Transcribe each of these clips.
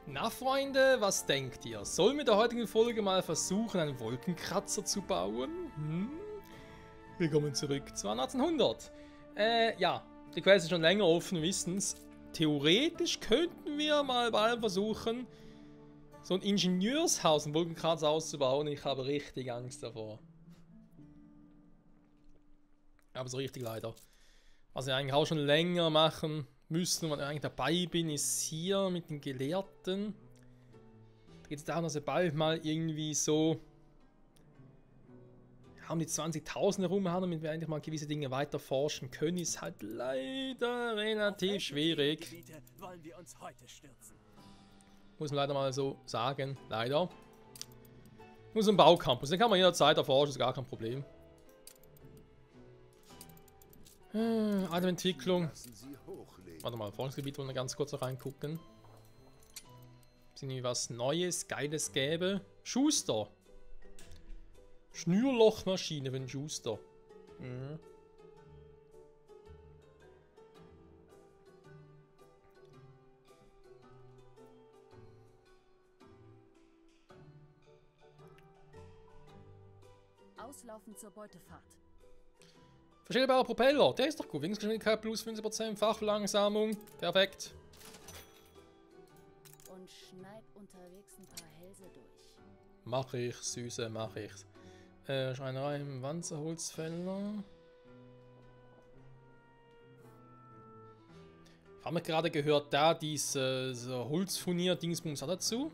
Na Freunde, was denkt ihr? Sollen wir in der heutigen Folge mal versuchen, einen Wolkenkratzer zu bauen? Willkommen zurück zu 1800. Ja, die Quest ist schon länger offen, wissen's. Theoretisch könnten wir mal bald versuchen, so ein Ingenieurshaus, einen Wolkenkratzer auszubauen. Ich habe richtig Angst davor. Aber so richtig leider. Was wir eigentlich auch schon länger machen müssen, wenn ich eigentlich dabei bin, ist hier mit den Gelehrten. Da geht es darum, dass wir bald mal irgendwie so um die 20.000 herum haben, damit wir eigentlich mal gewisse Dinge weiter forschen können. Ist halt leider relativ schwierig. Muss man leider mal so sagen, leider. Nur so ein Baucampus, den kann man jederzeit erforschen, ist gar kein Problem. Entwicklung. Warte mal, Forschungsgebiet wollen wir ganz kurz reingucken. Ob es irgendwie was Neues, Geiles gäbe. Schuster. Schnürlochmaschine für den Schuster. Mhm. Auslaufen zur Beutefahrt. Verstellbarer Propeller, der ist doch gut. Windgeschwindigkeit plus 15%, Fachverlangsamung. Perfekt. Und schneid unterwegs ein paar Hälse durch. Mach ich, Süße, mach ich. Schreinerei im Wanzerholzfäller. Haben wir gerade gehört, da dieses Holzfurnier-Dingsbums auch dazu.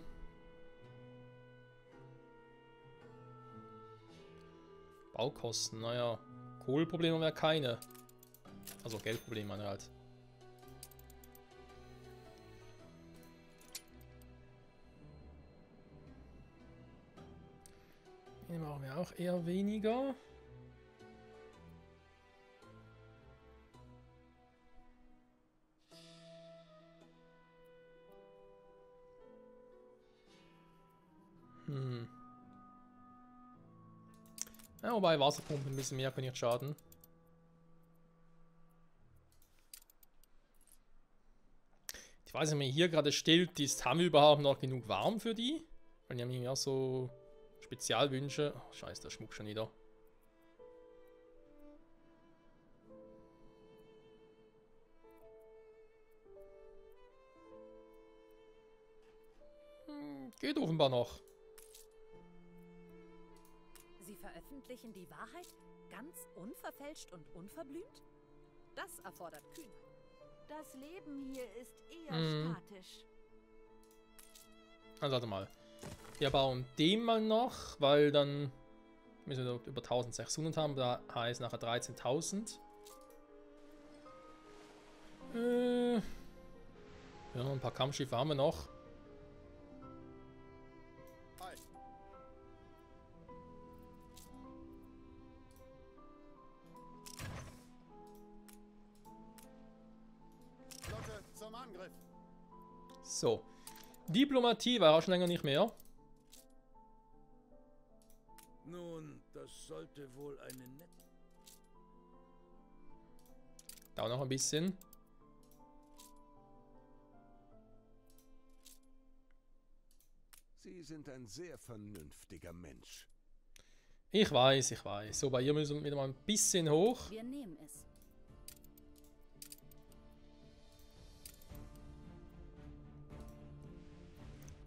Baukosten, naja. Kohleprobleme wäre keine. Also Geldprobleme meine halt. Hier machen wir auch eher weniger. Ja, wobei Wasserpumpen ein bisschen mehr können nicht schaden. Ich weiß nicht, wenn man hier gerade still ist, haben wir überhaupt noch genug warm für die? Weil die haben hier auch so Spezialwünsche. Oh, scheiße, der Schmuck schon wieder. Geht offenbar noch. Sie veröffentlichen die Wahrheit ganz unverfälscht und unverblümt? Das erfordert Kühnheit. Das Leben hier ist eher statisch. Also warte mal. Wir bauen den mal noch, weil dann müssen wir über 1600 haben. Da heißt nachher 13.000. Ja, ein paar Kampfschiffe haben wir noch. Zum Angriff. So. Diplomatie war auch schon länger nicht mehr. Nun, das sollte wohl eine nette... Dauert noch ein bisschen. Sie sind ein sehr vernünftiger Mensch. Ich weiß, ich weiß. So, bei ihr müssen wir wieder mal ein bisschen hoch. Wir nehmen es.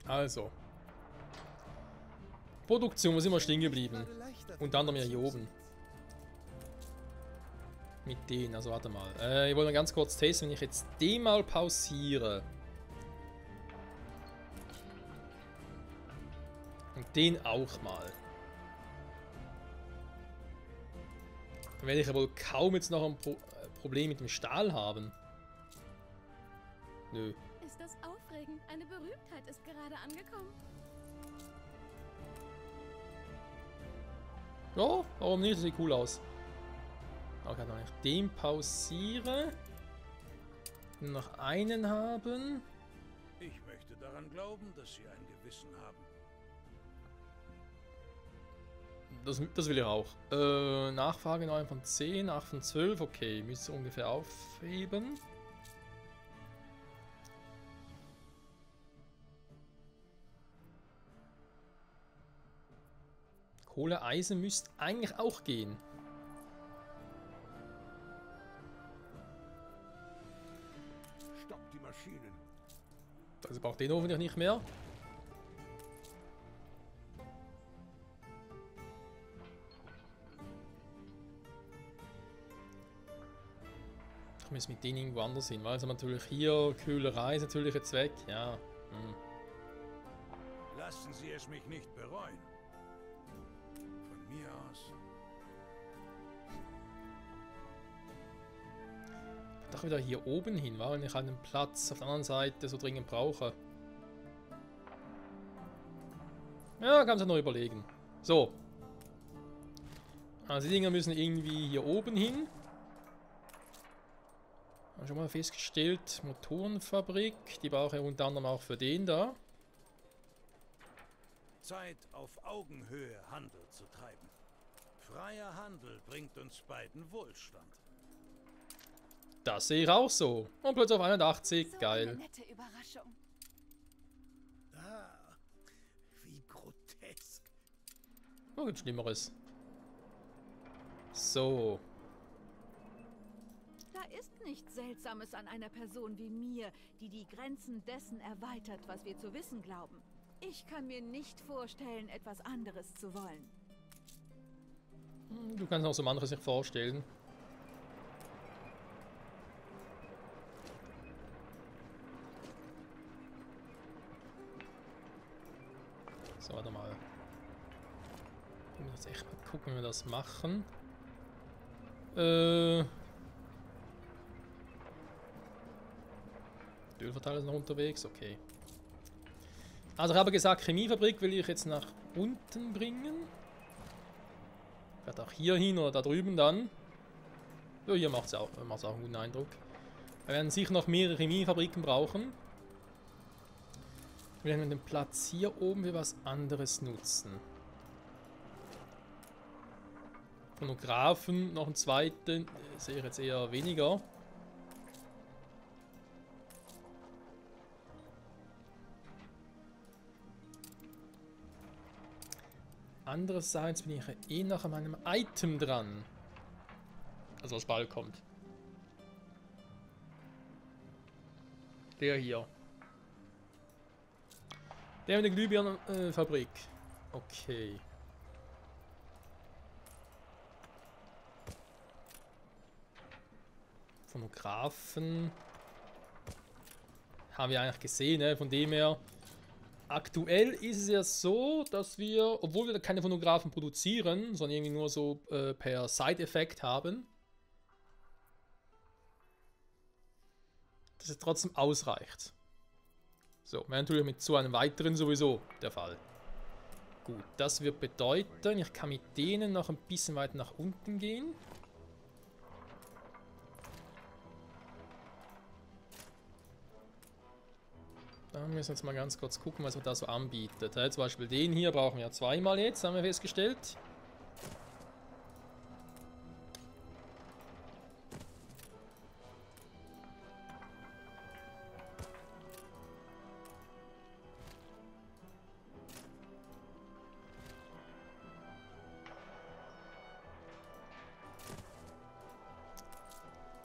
Also. Produktion, wo sind wir stehen geblieben? Unter anderem hier oben. Mit denen, also warte mal. Ich wollte mal ganz kurz testen, wenn ich jetzt den mal pausiere. Und den auch mal. Dann werde ich ja wohl kaum jetzt noch ein Problem mit dem Stahl haben. Nö. Ist das aufregend? Eine Berühmtheit ist gerade angekommen. Ja, warum nicht? Das sieht cool aus. Okay, dann ich den pausiere. Nur noch einen haben. Ich möchte daran glauben, dass Sie ein Gewissen haben. Das will ich auch. Nachfrage 9 von 10, 8 von 12. Okay, müsste ungefähr aufheben. Kohle, Eisen müsste eigentlich auch gehen. Stopp die Maschinen. Also braucht den hoffentlich nicht mehr. Ich muss mit denen irgendwo anders hin. Also natürlich hier, Kühlerei ist natürlich jetzt weg. Ja. Lassen Sie es mich nicht bereuen. Von mir aus. Doch wieder hier oben hin, weil ich einen Platz auf der anderen Seite so dringend brauche. Ja, kannst du noch überlegen. So. Also die Dinger müssen irgendwie hier oben hin. Haben schon mal festgestellt, Motorenfabrik, die brauche ich unter anderem auch für den da. Zeit, auf Augenhöhe Handel zu treiben. Freier Handel bringt uns beiden Wohlstand. Das sehe ich auch so. Und plötzlich auf 81, So geil. eine nette Überraschung. Ah, wie grotesk. Oh, gibt Schlimmeres. So. Da ist nichts Seltsames an einer Person wie mir, die die Grenzen dessen erweitert, was wir zu wissen glauben. Ich kann mir nicht vorstellen, etwas anderes zu wollen. Du kannst auch so manches sich vorstellen. So, warte mal. Ich muss jetzt echt mal gucken, wie wir das machen. Die Ölverteiler ist noch unterwegs, okay. Also ich habe gesagt, Chemiefabrik will ich jetzt nach unten bringen. Vielleicht auch hier hin oder da drüben dann. Ja, hier macht es auch einen guten Eindruck. Wir werden sicher noch mehrere Chemiefabriken brauchen. Wir werden den Platz hier oben für was anderes nutzen. Phonographen, noch einen zweiten, sehe ich jetzt eher weniger. Andererseits bin ich ja eh noch an meinem Item dran. Also was bald kommt. Der hier. Der mit der Glühbirnenfabrik. Okay. Phonographen. Haben wir eigentlich gesehen, ne? Von dem her. Aktuell ist es ja so, dass wir, obwohl wir keine Phonographen produzieren, sondern irgendwie nur so per Side-Effekt haben, dass es trotzdem ausreicht. So, wäre natürlich mit so einem weiteren sowieso der Fall. Gut, das wird bedeuten, ich kann mit denen noch ein bisschen weiter nach unten gehen. Da müssen wir jetzt mal ganz kurz gucken, was er da so anbietet. Ja, zum Beispiel den hier brauchen wir ja zweimal jetzt, haben wir festgestellt.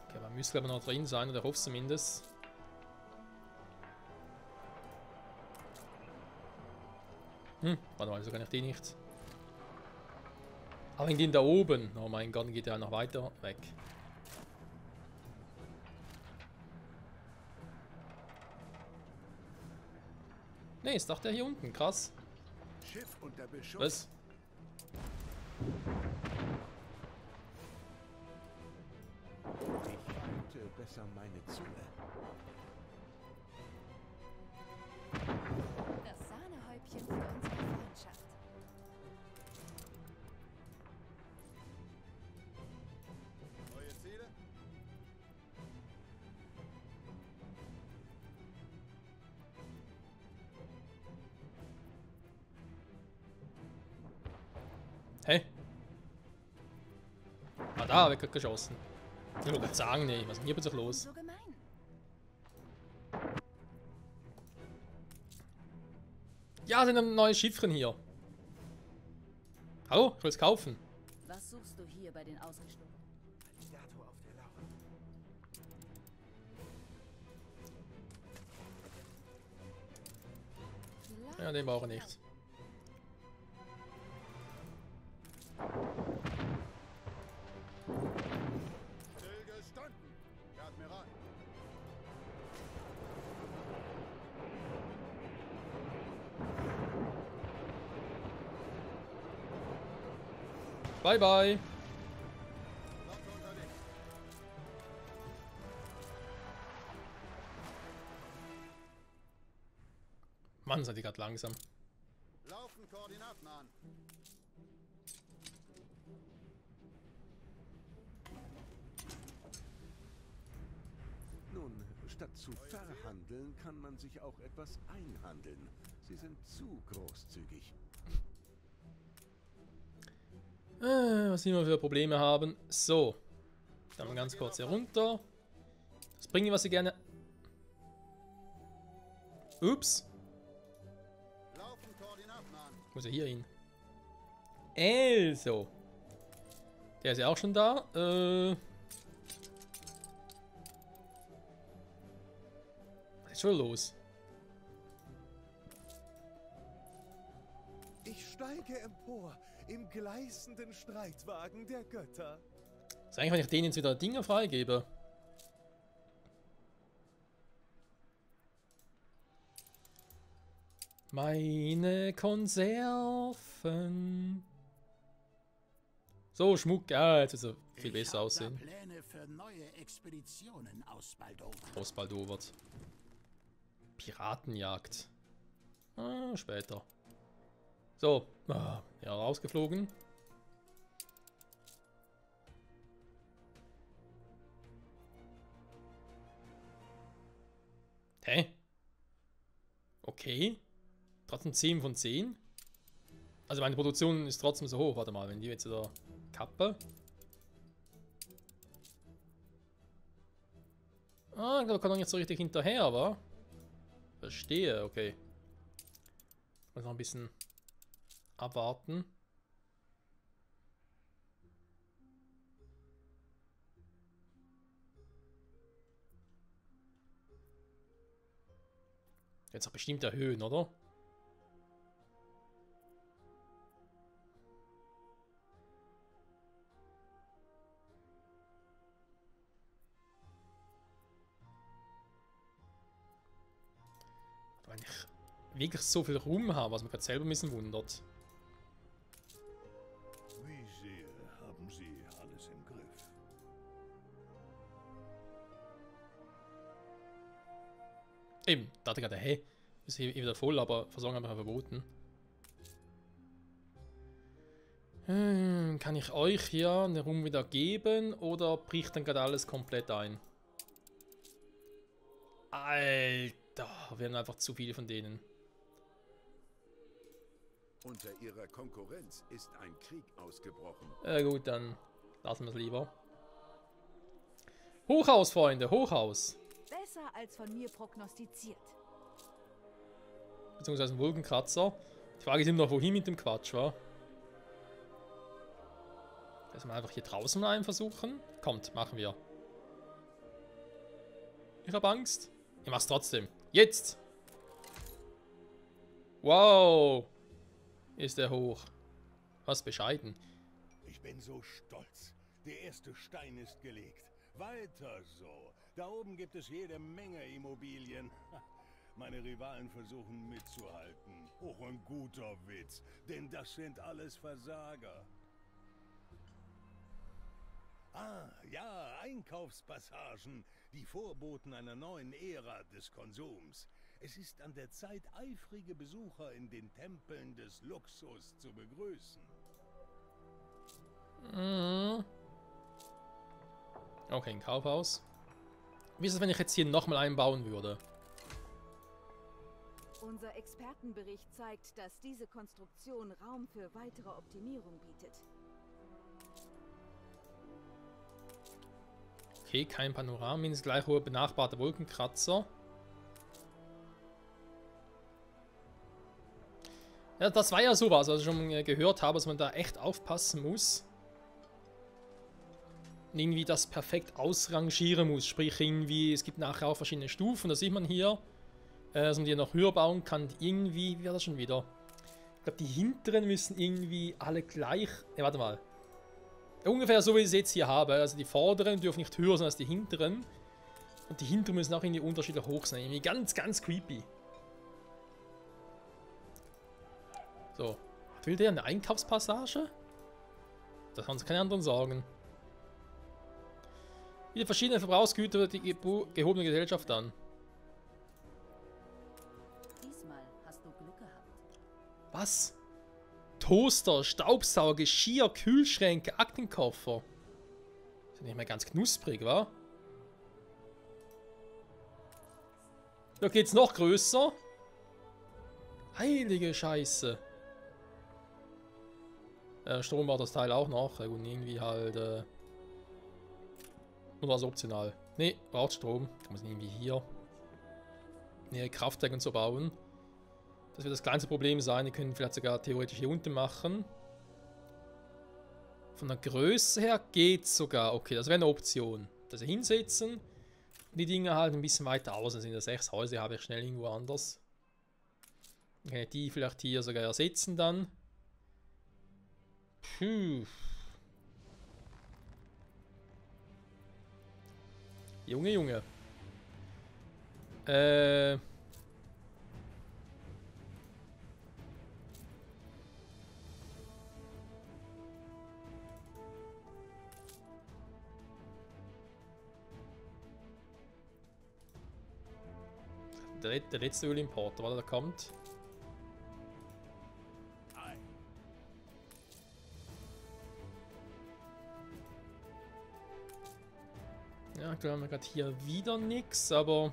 Okay, man müsste aber noch drin sein, oder hoffe zumindest. Warte mal, wieso kann ich den nicht? Aber in den da oben. Oh mein Gott, geht der noch weiter weg. Ne, ist doch der hier unten. Krass. Schiff unter Beschuss. Was? Ich halte besser meine Zunge. Das Sahnehäubchen für unsere Freundschaft. Neue Ziele? Hä? Ah, da, weggeschossen. Ich wollte gerade sagen, nee, was ist denn hier plötzlich los? So gemein. Ja, sind ein neues Schiffchen hier. Hallo, ich will es kaufen. Was suchst du hier bei den Außenstunden? Statue auf der Lauer. Ja, den brauche ich nicht. Stillgestanden, Admiral. Bye, bye. Flotte unterwegs. Mann, seid ihr gerade langsam. Laufen Koordinaten an. Nun, statt zu verhandeln, kann man sich auch etwas einhandeln. Sie sind zu großzügig. Was wir für Probleme haben. So. Dann mal ganz kurz hier runter. Das bringen, was sie gerne. Ups. Laufen Koordinaten an. Muss er hier hin. Also. Der ist ja auch schon da. Was ist schon los? Ich steige empor im gleißenden Streitwagen der Götter. Das ist eigentlich, wenn ich denen jetzt wieder Dinge freigebe. Meine Konserven. So, Schmuck, ja, jetzt wird es viel besser aussehen. Pläne für neue Expeditionen ausbaldowert. Ausbaldowert. Piratenjagd. Später. So, ja, rausgeflogen. Hä? Okay. Trotzdem 10 von 10. Also meine Produktion ist trotzdem so hoch. Warte mal, wenn die jetzt wieder kappe. Ah, ich glaube, ich kann noch nicht so richtig hinterher, wa? Verstehe, okay. Muss noch ein bisschen abwarten. Jetzt auch bestimmt erhöhen, oder? Wenn ich wirklich so viel Ruhm habe, was mich gerade selber ein bisschen wundert. Wie sehr haben Sie alles im Griff? Eben, da dachte ich gerade, hey, ist hier wieder voll, aber Versorgung habe ich verboten. Kann ich euch hier eine Ruhm wieder geben oder bricht dann gerade alles komplett ein? Alter, wir haben einfach zu viele von denen. Unter ihrer Konkurrenz ist ein Krieg ausgebrochen. Gut, dann lassen wir es lieber. Hochhaus, Freunde, Hochhaus. Besser als von mir prognostiziert. Beziehungsweise ein Wolkenkratzer. Die Frage ist immer noch, wohin mit dem Quatsch, wa? Dass wir einfach hier draußen einen versuchen. Kommt, machen wir. Ich hab Angst. Ich mach's trotzdem. Jetzt! Wow! Ist der hoch. Was bescheiden. Ich bin so stolz. Der erste Stein ist gelegt. Weiter so. Da oben gibt es jede Menge Immobilien. Meine Rivalen versuchen mitzuhalten. Oh, ein guter Witz. Denn das sind alles Versager. Ah, ja, Einkaufspassagen. Die Vorboten einer neuen Ära des Konsums. Es ist an der Zeit, eifrige Besucher in den Tempeln des Luxus zu begrüßen. Okay, ein Kaufhaus. Wie ist es, wenn ich jetzt hier nochmal einbauen würde? Unser Expertenbericht zeigt, dass diese Konstruktion Raum für weitere Optimierung bietet. Okay, kein Panorama, mindestens gleich hohe benachbarte Wolkenkratzer. Ja, das war ja sowas, was ich schon gehört habe, dass man da echt aufpassen muss. Und irgendwie das perfekt ausrangieren muss. Sprich, irgendwie, es gibt nachher auch verschiedene Stufen, das sieht man hier. Dass man die noch höher bauen kann. Irgendwie, wie war das schon wieder? Ich glaube, die hinteren müssen irgendwie alle gleich. Ne, warte mal. Ja, ungefähr so, wie ich es jetzt hier habe. Also die vorderen dürfen nicht höher sein als die hinteren. Und die hinteren müssen auch irgendwie unterschiedlich hoch sein. Irgendwie ganz, ganz creepy. So. Will der eine Einkaufspassage? Das haben sie keine anderen sagen. Wieder verschiedene Verbrauchsgüter die gehobene Gesellschaft an. Diesmal hast du Glück gehabt. Was? Toaster, Staubsauger, Geschirr, Kühlschränke, Aktenkoffer. Ist ja nicht mehr ganz knusprig, wa? Da geht's noch größer. Heilige Scheiße. Strom braucht das Teil auch noch. Und irgendwie halt. Oder was optional? Ne, braucht Strom. Kann man irgendwie hier. Ne, Kraftwerk und so bauen. Das wird das kleinste Problem sein. Die können vielleicht sogar theoretisch hier unten machen. Von der Größe her geht's sogar. Okay, das wäre eine Option. Dass sie hinsetzen. Die Dinge halt ein bisschen weiter außen sind. Das 6 Häuser habe ich schnell irgendwo anders. Dann kann ich die vielleicht hier sogar ersetzen dann. Puh. Junge, Junge. Der letzte Ölimporter, weil der kommt. Ja, klar haben wir gerade hier wieder nichts, aber wir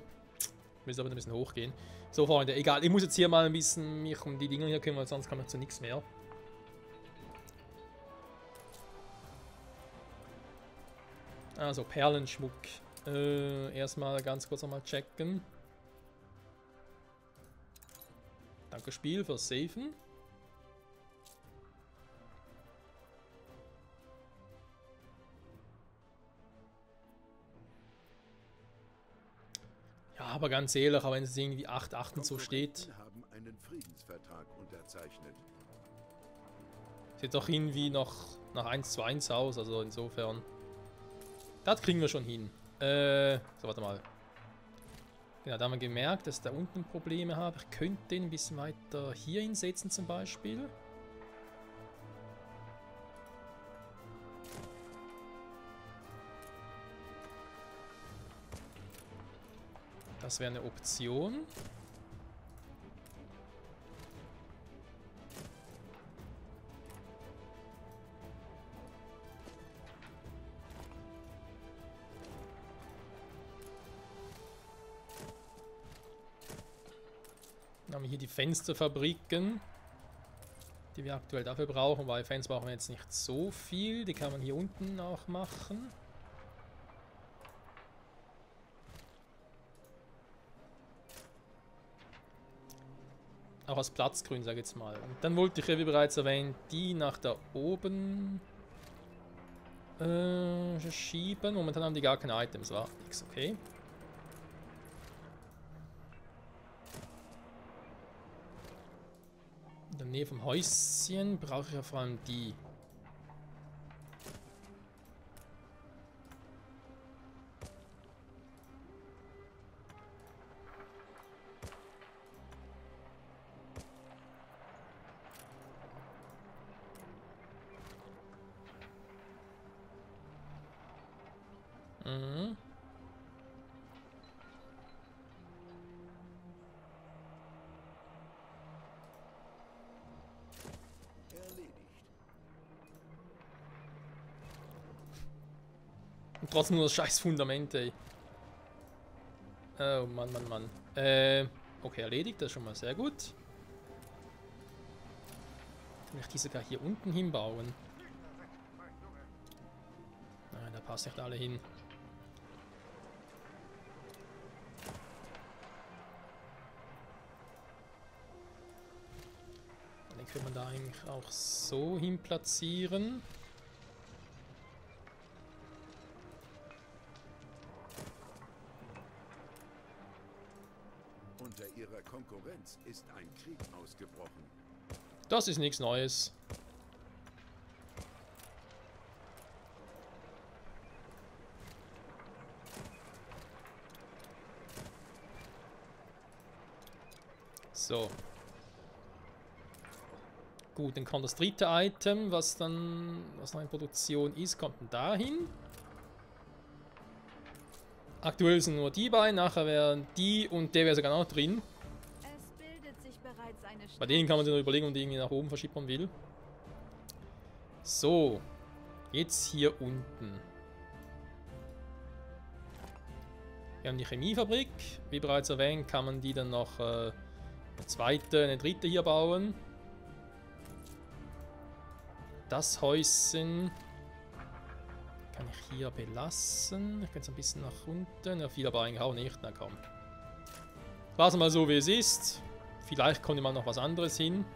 müssen aber ein bisschen hochgehen. So, Freunde, egal. Ich muss jetzt hier mal ein bisschen mich um die Dinger hier kümmern, sonst kann man zu nichts mehr. Also, Perlenschmuck. Erstmal ganz kurz nochmal checken. Danke Spiel fürs Safen. Ja, aber ganz ehrlich, auch wenn es irgendwie 8,8 und so steht. Haben einen Friedensvertrag unterzeichnet. Sieht doch irgendwie noch nach 1:1 aus, also insofern. Das kriegen wir schon hin. So, warte mal. Genau, da haben wir gemerkt, dass ich da unten Probleme habe. Ich könnte den ein bisschen weiter hier hinsetzen zum Beispiel. Das wäre eine Option. Dann haben wir hier die Fensterfabriken, die wir aktuell dafür brauchen, weil Fenster brauchen wir jetzt nicht so viel. Die kann man hier unten auch machen. Auch als Platzgrün, sage ich jetzt mal. Und dann wollte ich ja, wie bereits erwähnt, die nach da oben schieben. Momentan haben die gar keine Items, war nix, okay. In der Nähe vom Häuschen brauche ich ja vor allem die. Mhm. Und trotzdem nur das scheiß Fundament, ey. Oh Mann, Mann, Mann. Okay, erledigt, das ist schon mal sehr gut. Kann ich die sogar hier unten hinbauen? Nein, da passen nicht alle hin. Den können wir da eigentlich auch so hin platzieren. Unter ihrer Konkurrenz ist ein Krieg ausgebrochen. Das ist nichts Neues. So. Gut, dann kommt das dritte Item, was noch in Produktion ist, kommt dann dahin. Aktuell sind nur die beiden, nachher wären die und der wäre sogar noch drin. Es bildet sich bereits eine Bei denen kann man sich noch überlegen, ob die irgendwie nach oben verschieben will. So, jetzt hier unten. Wir haben die Chemiefabrik. Wie bereits erwähnt, kann man die dann noch eine zweite, eine dritte hier bauen. Das Häuschen kann ich hier belassen. Ich kann es ein bisschen nach unten. Ja, viel aber eigentlich auch nicht. Na komm. Lassen wir mal so, wie es ist. Vielleicht kommt mal noch was anderes hin.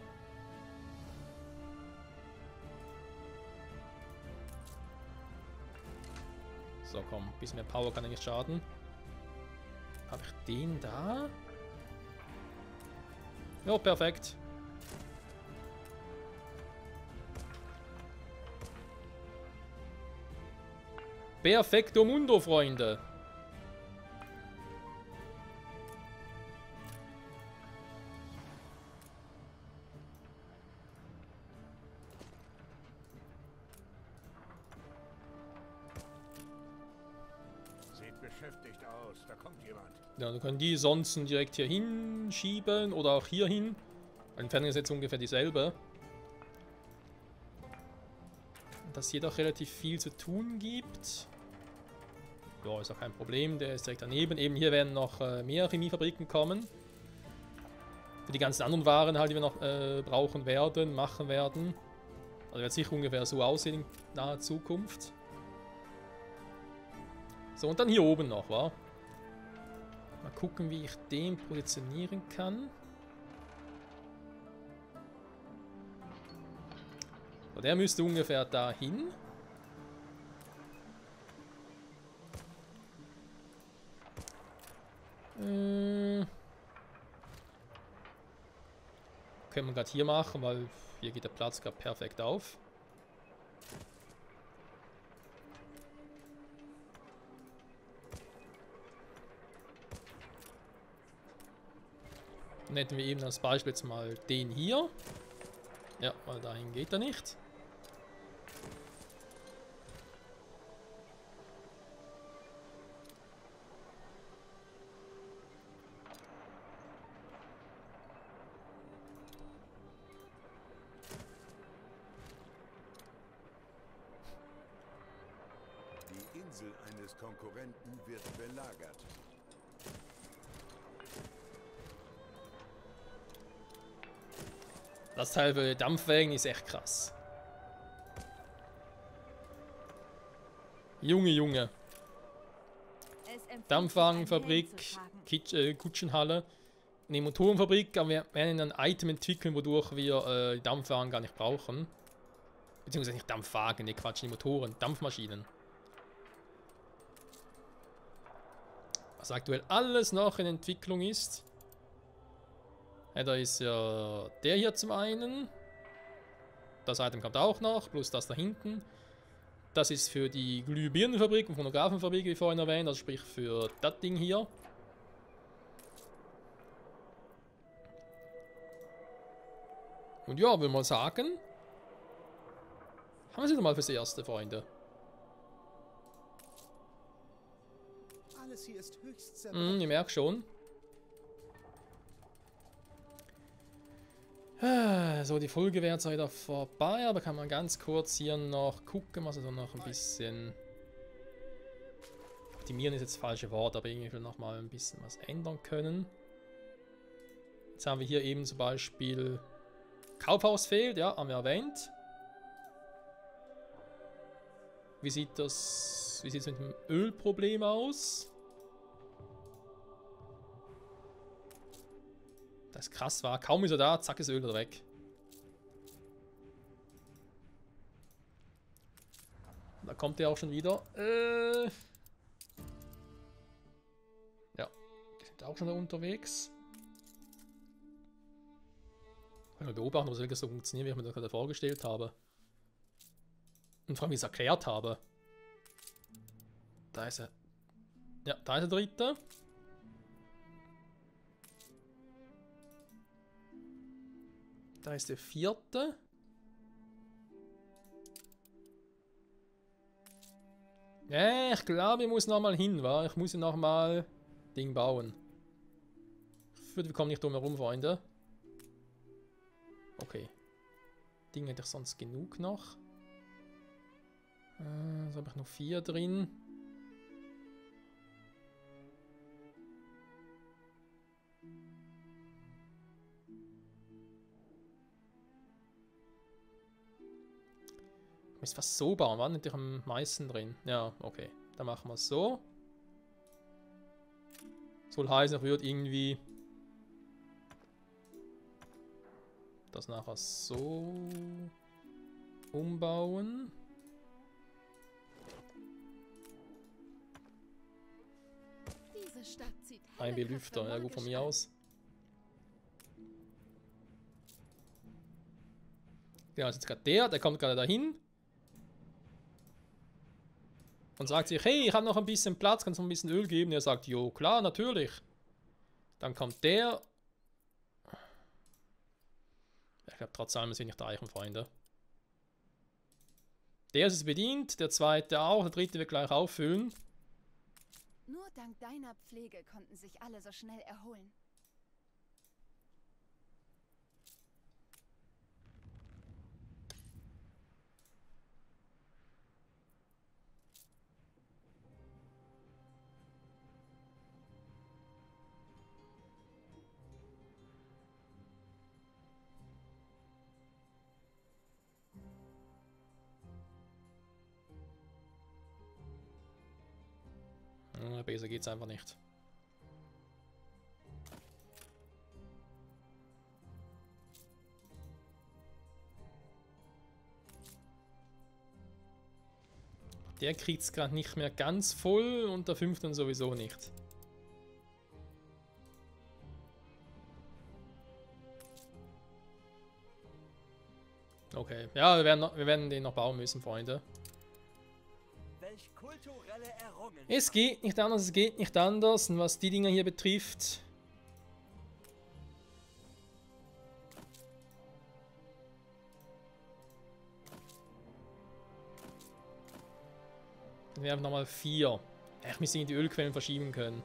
So, komm. Ein bisschen mehr Power kann eigentlich schaden. Habe ich den da? Ja, perfekt. Perfekto Mundo, Freunde. Sieht beschäftigt aus. Da kommt jemand. Ja, dann können die sonst direkt hier hinschieben oder auch hier hin. Die Entfernung ist jetzt ungefähr dieselbe. Dass hier doch relativ viel zu tun gibt. Ja, ist auch kein Problem, der ist direkt daneben. Eben hier werden noch mehr Chemiefabriken kommen. Für die ganzen anderen Waren halt, die wir noch brauchen werden, machen werden. Also wird sicher ungefähr so aussehen in naher Zukunft. So, und dann hier oben noch, wa? Mal gucken, wie ich den positionieren kann. So, der müsste ungefähr dahin. Können wir gerade hier machen, weil hier geht der Platz gerade perfekt auf. Dann hätten wir eben als Beispiel jetzt mal den hier. Ja, weil dahin geht er nicht. Die Insel eines Konkurrenten wird belagert. Das Teil für Dampfwägen ist echt krass. Junge, Junge. Dampfwagenfabrik, Kutschenhalle. Eine Motorenfabrik, aber wir werden ein Item entwickeln, wodurch wir die Dampfwagen gar nicht brauchen. Beziehungsweise nicht Dampfwagen, ne Quatsch, die Motoren, Dampfmaschinen. Was aktuell alles noch in Entwicklung ist. Ja, da ist ja der hier zum einen. Das Item kommt auch noch, plus das da hinten. Das ist für die Glühbirnenfabrik und Phonographenfabrik, wie vorhin erwähnt, also sprich für das Ding hier. Und ja, würde mal sagen, haben wir es wieder mal fürs Erste, Freunde. Alles hier ist höchst sehr Ich merke schon. So, die Folge wäre jetzt wieder vorbei, aber kann man ganz kurz hier noch gucken, also noch ein bisschen optimieren ist jetzt das falsche Wort, aber irgendwie will noch mal ein bisschen was ändern können. Jetzt haben wir hier eben zum Beispiel Kaufhaus fehlt, ja, haben wir erwähnt. Wie sieht es mit dem Ölproblem aus? Das ist krass war. Kaum ist er da, zack ist Öl wieder weg. kommt der auch schon wieder. Ja, die sind auch schon da unterwegs. Kann mal beobachten, ob es wirklich so funktioniert, wie ich mir das gerade vorgestellt habe. Und vor allem, wie ich es erklärt habe. Da ist er. Ja, da ist der dritte. Da ist der vierte. Ja, ich glaube, ich muss nochmal hin, wa? Ich muss ja nochmal Ding bauen. Wir kommen nicht drum herum, Freunde. Okay. Ding hätte ich sonst genug noch. So habe ich noch 4 drin. Ich muss fast so bauen, war natürlich am meisten drin. Ja, okay. Dann machen wir es so. Soll heißen, ich würde irgendwie das nachher so umbauen. Diese Stadt zieht Ein Belüfter, ja gut von mir aus. Ja, jetzt gerade der kommt gerade dahin. Und sagt sich, hey, ich habe noch ein bisschen Platz, kannst du noch ein bisschen Öl geben? Und er sagt, jo, klar, natürlich. Dann kommt der. Ich glaube, trotz allem sind nicht reichen, Freunde. Der ist es bedient, der zweite auch, der dritte wird gleich auffüllen. Nur dank deiner Pflege konnten sich alle so schnell erholen. Besser geht's einfach nicht. Der kriegt es gerade nicht mehr ganz voll und der fünfte sowieso nicht. Okay, ja, wir werden den noch bauen müssen, Freunde. Es geht nicht anders, es geht nicht anders. Und was die Dinger hier betrifft. Dann werden nochmal 4. Ich müsste die Ölquellen verschieben können.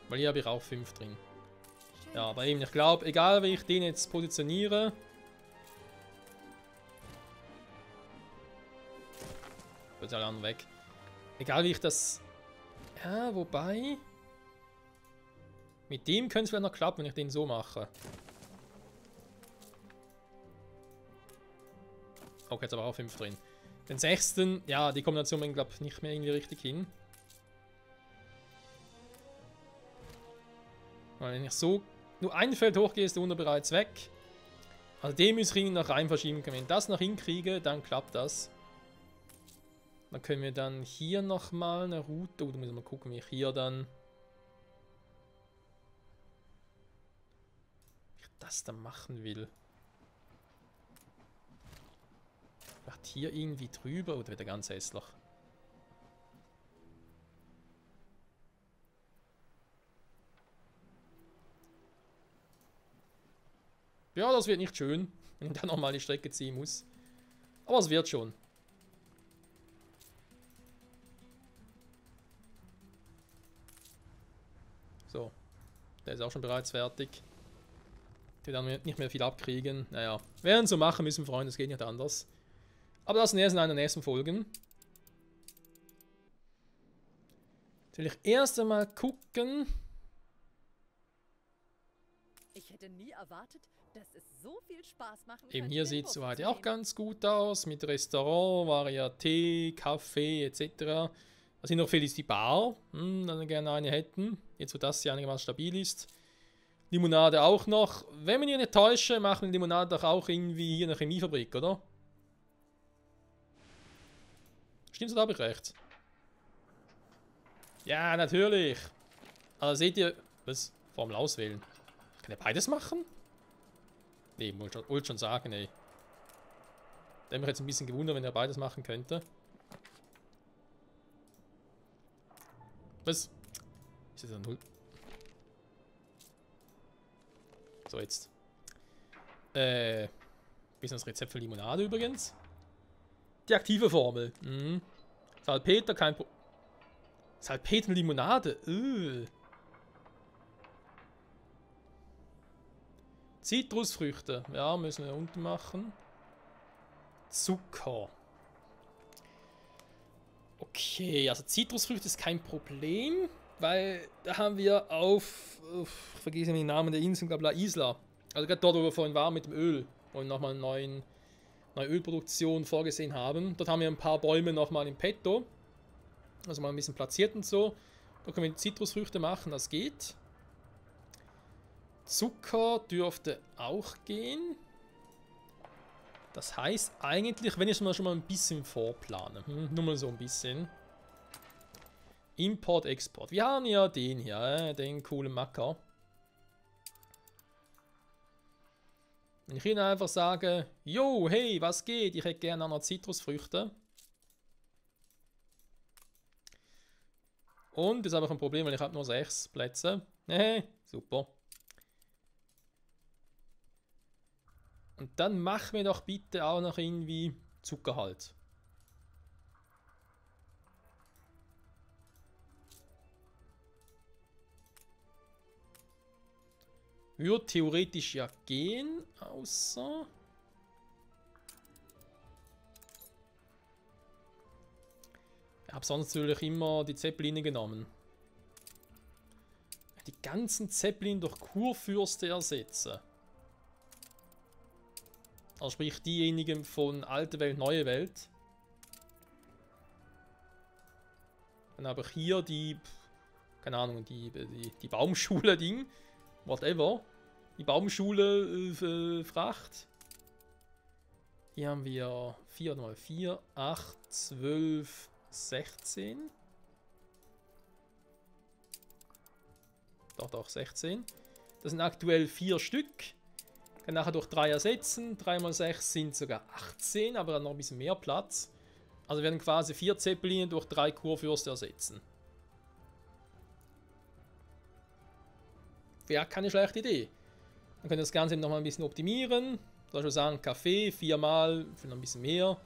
Weil hier habe ich auch 5 drin. Ja, aber eben, ich glaube, egal wie ich den jetzt positioniere. Wird alle anderen weg. Egal wie ich das. Ja, wobei. Mit dem könnte es vielleicht noch klappen, wenn ich den so mache. Okay, jetzt aber auch 5 drin. Den 6. Ja, die Kombination bringt, glaube ich, nicht mehr irgendwie richtig hin. Weil wenn ich so nur ein Feld hochgehe, ist der unter bereits weg. Also den muss ich noch rein verschieben können. Wenn ich das noch hinkriege, dann klappt das. Dann können wir dann hier nochmal eine Route. Da müssen wir mal gucken, wie ich hier dann. Wie ich das dann machen will. Vielleicht hier irgendwie drüber oder wird er ganz hässlich? Ja, das wird nicht schön, wenn ich dann nochmal die Strecke ziehen muss. Aber es wird schon. So, der ist auch schon bereits fertig. Die werden nicht mehr viel abkriegen. Naja, werden so machen müssen, Freunde, es geht nicht anders. Aber das erst in einer der nächsten Folgen. Jetzt will ich erst einmal gucken. Ich hätte nie erwartet, dass es so viel Spaß machen Eben könnte, hier den sieht es Bus soweit zu auch nehmen. ganz gut aus. Mit Restaurant, Varieté, Kaffee etc. Da sind noch viele, die Bar, dann gerne eine hätten. Jetzt wo das hier einigermaßen stabil ist. Limonade auch noch. Wenn wir nicht täusche, machen wir Limonade doch auch irgendwie hier in der Chemiefabrik, oder? Stimmt's, oder habe ich recht? Ja, natürlich. Also seht ihr... Was? Formel auswählen. Kann er beides machen? Nee, wollte schon sagen, ey. Da hätte mich jetzt ein bisschen gewundert, wenn er beides machen könnte. Was? Ist das ein 0? So, jetzt. Bisschen das Rezept für Limonade übrigens. Die aktive Formel. Salpeter, kein Problem. Salpeterlimonade. Zitrusfrüchte. Ja, müssen wir unten machen. Zucker. Okay, also Zitrusfrüchte ist kein Problem, weil da haben wir auf ich vergesse den Namen der Insel, glaube La Isla. Also gerade dort, wo wir vorhin waren mit dem Öl und nochmal eine neue Ölproduktion vorgesehen haben. Dort haben wir ein paar Bäume nochmal im Petto. Also mal ein bisschen platziert und so. Da können wir Zitrusfrüchte machen, das geht. Zucker dürfte auch gehen. Das heißt eigentlich, wenn ich schon mal ein bisschen vorplane. Nur mal so ein bisschen. Import, Export. Wir haben ja den hier, den coolen Macker. Wenn ich ihnen einfach sage, yo, hey, was geht? Ich hätte gerne noch Zitrusfrüchte. Und das ist einfach ein Problem, weil ich habe nur 6 Plätze. Super. Und dann mach mir doch bitte auch noch irgendwie Zucker halt. Würde theoretisch ja gehen, außer... Ich habe sonst natürlich immer die Zeppeline genommen. Die ganzen Zeppelin durch Kurfürste ersetzen. Also sprich diejenigen von Alte Welt, Neue Welt. Dann habe ich hier die, keine Ahnung, die Baumschule-Ding. Whatever. Die Baumschule Fracht. Hier haben wir 4 mal 4, 8, 12, 16. Doch, 16. Das sind aktuell 4 Stück. Kann nachher durch 3 ersetzen. 3 mal 6 sind sogar 18, aber dann noch ein bisschen mehr Platz. Also werden quasi 4 Zeppeline durch 3 Kurfürste ersetzen. Wäre keine schlechte Idee. Dann könnt ihr das Ganze noch mal ein bisschen optimieren. Soll ich schon sagen, Kaffee 4 mal, vielleicht ein bisschen mehr.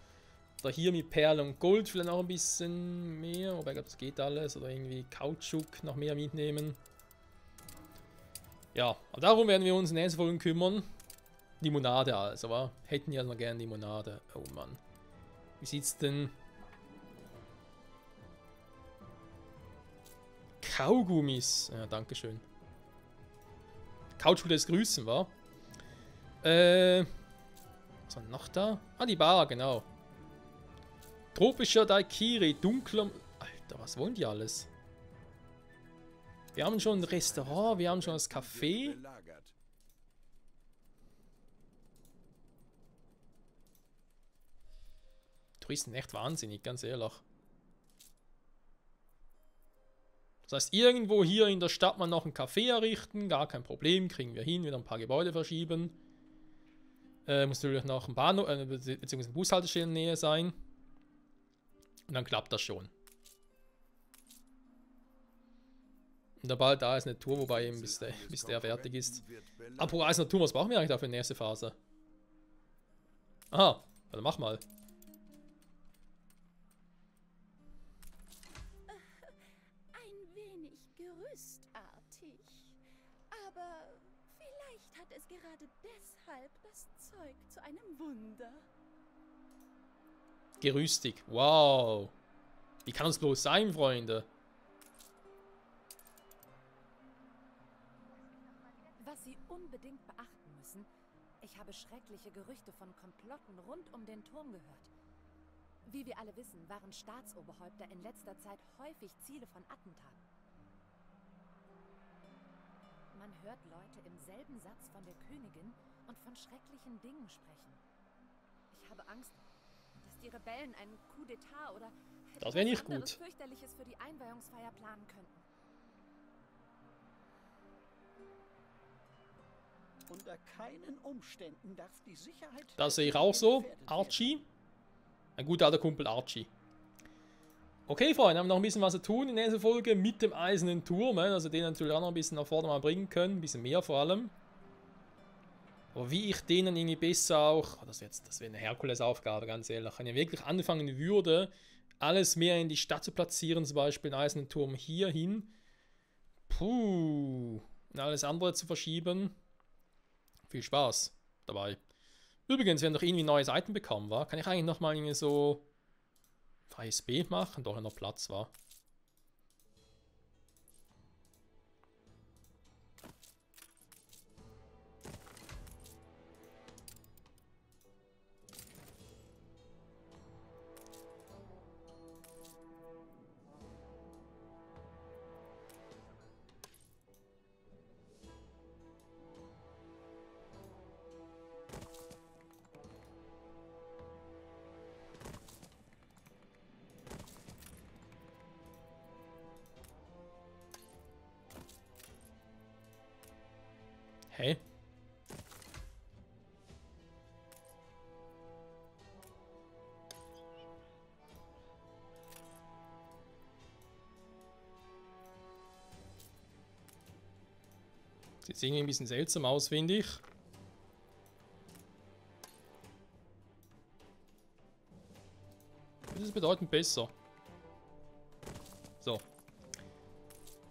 Oder hier mit Perle und Gold vielleicht noch ein bisschen mehr. Wobei ich glaube, das geht alles. Oder irgendwie Kautschuk noch mehr mitnehmen. Ja, aber darum werden wir uns in den nächsten Folgen kümmern. Limonade also, aber hätten ja noch gerne Limonade. Oh Mann. Wie sieht's denn? Kaugummis. Ja, dankeschön. Couchwood des Grüßen, war. Was war noch da? Ah, die Bar, genau. Tropischer Daikiri, dunkler... Alter, was wollen die alles? Wir haben schon ein Restaurant, wir haben schon das Café. Touristen echt wahnsinnig, ganz ehrlich. Das heißt, irgendwo hier in der Stadt mal noch ein Café errichten, gar kein Problem, kriegen wir hin, wieder ein paar Gebäude verschieben. Muss natürlich noch ein Bahnhof, beziehungsweise eine Bushaltestelle in der Nähe sein. Und dann klappt das schon. Und sobald da ist eine Tour, wobei eben bis der fertig ist. Apropos Eis Natur, was brauchen wir eigentlich da für die nächste Phase? Aha, dann mach mal. Ein wenig gerüstartig. Aber vielleicht hat es gerade deshalb das Zeug zu einem Wunder. Gerüstig, wow. Wie kann es bloß sein, Freunde? Was Sie unbedingt beachten müssen, ich habe schreckliche Gerüchte von Komplotten rund um den Turm gehört. Wie wir alle wissen, waren Staatsoberhäupter in letzter Zeit häufig Ziele von Attentaten. Man hört Leute im selben Satz von der Königin und von schrecklichen Dingen sprechen. Ich habe Angst, dass die Rebellen einen Coup d'État oder Das wäre nicht anderes gut. Fürchterliches für die Einweihungsfeier planen könnten. Unter keinen Umständen darf die Sicherheit... Das sehe ich auch so. Archie. Ein guter alter Kumpel Archie. Okay, Freunde, haben wir noch ein bisschen was zu tun in dieser Folge mit dem Eisernen Turm. Also den natürlich auch noch ein bisschen nach vorne mal bringen können. Ein bisschen mehr vor allem. Aber wie ich denen irgendwie besser auch... Oh, das wäre eine Herkulesaufgabe, ganz ehrlich. Wenn ich wirklich anfangen würde, alles mehr in die Stadt zu platzieren, zum Beispiel den Eisernen Turm hier hin. Puh. Und alles andere zu verschieben. Viel Spaß dabei. Übrigens, wir haben doch irgendwie ein neues Item bekommen, war? Kann ich eigentlich nochmal irgendwie so... freies B machen, doch noch Platz war. Hey. Sieht irgendwie ein bisschen seltsam aus, finde ich. Das ist bedeutend besser. So.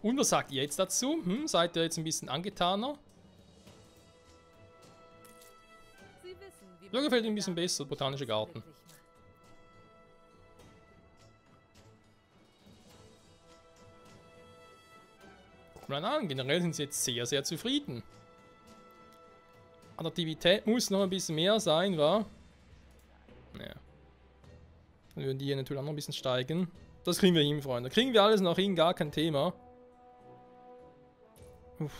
Und was sagt ihr jetzt dazu? Seid ihr jetzt ein bisschen angetaner? Ja, gefällt mir ein bisschen besser, der Botanische Garten. Guck mal an, generell sind sie jetzt sehr, sehr zufrieden. Attraktivität muss noch ein bisschen mehr sein, wa? Naja. Dann würden die hier natürlich auch noch ein bisschen steigen. Das kriegen wir hin, Freunde. Kriegen wir alles noch hin, gar kein Thema. Uff.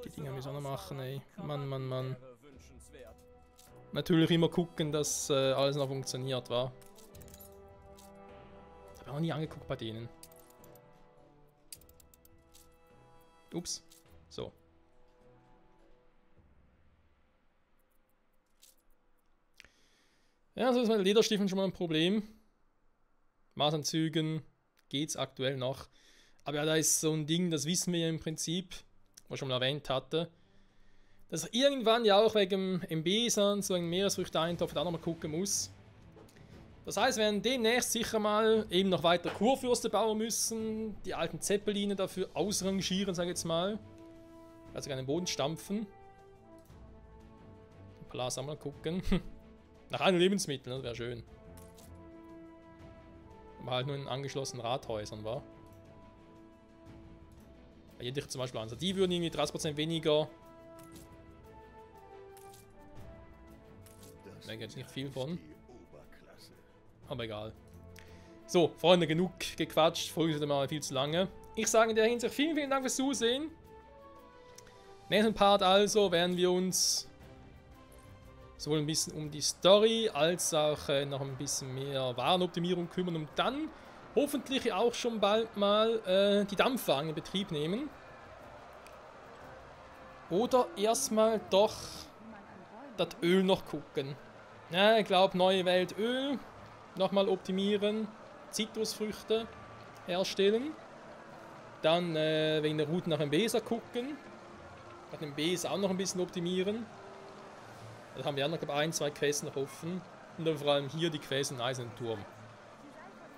Die Dinger müssen wir auch noch machen, ey. Mann, Mann, Mann. Natürlich immer gucken, dass alles noch funktioniert, war. Das habe ich auch nie angeguckt bei denen. Ups. So. Ja, so ist mit Lederstiefeln schon mal ein Problem. Maßanzügen geht's aktuell noch. Aber ja, da ist so ein Ding, das wissen wir ja im Prinzip, was ich schon mal erwähnt hatte. Dass er irgendwann ja auch wegen MBs so ein Meeresfrüchte-Eintopf da nochmal gucken muss. Das heißt, wir werden demnächst sicher mal eben noch weiter Kurfürste bauen müssen, die alten Zeppeline dafür ausrangieren, sage ich jetzt mal. Also gerne den Boden stampfen. Den Palast auch mal gucken. Nach allen Lebensmitteln, das wäre schön. Aber halt nur in angeschlossenen Rathäusern, war. Hier dich zum Beispiel an. Also die würden irgendwie 30% weniger. Da gibt es nicht viel von. Aber egal. So, Freunde, genug gequatscht. Folge ist mal viel zu lange. Ich sage in der Hinsicht vielen, vielen Dank fürs Zusehen. Nächsten Part also werden wir uns sowohl ein bisschen um die Story als auch noch ein bisschen mehr Warenoptimierung kümmern und dann hoffentlich auch schon bald mal die Dampfwagen in Betrieb nehmen. Oder erstmal doch das Öl noch gucken. Ja, ich glaube, neue Welt Öl. Nochmal optimieren. Zitrusfrüchte herstellen. Dann wegen der Route nach Mbesa gucken. Nach dem Mbesa auch noch ein bisschen optimieren. Da haben wir auch noch 1, 2 Quests noch offen. Und dann vor allem hier die Quests im Eisernen Turm.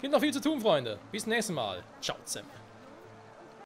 Gibt noch viel zu tun, Freunde. Bis zum nächsten Mal. Ciao zusammen.